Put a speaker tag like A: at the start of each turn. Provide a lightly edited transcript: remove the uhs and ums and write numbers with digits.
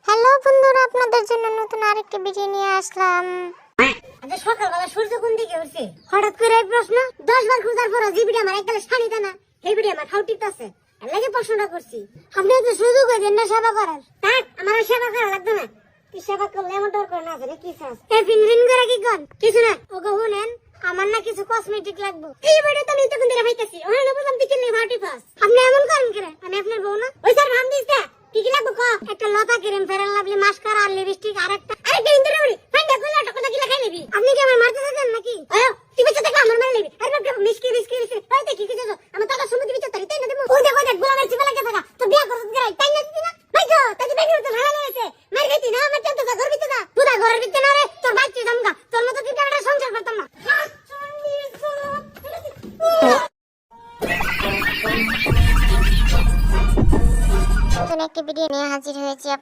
A: Hello বন্ধুরা, আপনাদের জন্য নতুন আরেকটি ভিডিও নিয়ে আসলাম।
B: আজ সকালবেলা সূর্য কোন দিকে উঠছে হঠাৎ করে এই প্রশ্ন 10 বার খোঁজার পর যে ভিডিও আমার একদম শাড়ি দেনা এই ভিডিও আমার খাও টিকতেছে এর লাগি প্রশ্নটা করছি। আপনি তো সুযোগ দেন না সেবা করার, থাক আমার আর সেবা করা লাগবে না। কি সেবা করলে এমন দরকার না আছে কি চাস এই ফিনফিন করে কি কোন কিছু না ওকে শুনেন, আমার না কিছু কসমেটিক লাগবে। এই ভিডিও তো আমি তখন ধরে ভাইতাছি ওরে না বুঝলাম দিকে নেই ভাটি পাস আপনি এমন করেন করে আমি আপনার বউ না ওই স্যার ভাম দিছে কি কি লাগবে ক একটা লতা ক্রিম ফেরান লাভলি মাস্কারা আর লিপস্টিক আরেকটা আরেকটা ইন্টারভিউ ফাইন্ডা কইলা টাকা কি লাগাই নেবি আপনি কি আমার মারতে চান নাকি আয় তুই বেঁচে থাকলে আমার মার নেবি আরে বাপ মিসকি ওই দেখি কি দেছো আমার টাকা সমুদ্র ভিতর তাই না দেবো ওই দেখ গোলামের চিপা লাগে থাকা তো বিয়া করছ গরাই তাই না দিদি না ভাই গো তাই বেগের তো ভালো লাগছে মার গেতি না আমার চলতে যা ঘর ভিতর যা তুই দা ঘরের ভিতর না রে তোর বাইতে জামগা তোর মতো কি টাকা সংসার করতাম না।
A: নতুন একটি ভিডিও নিয়ে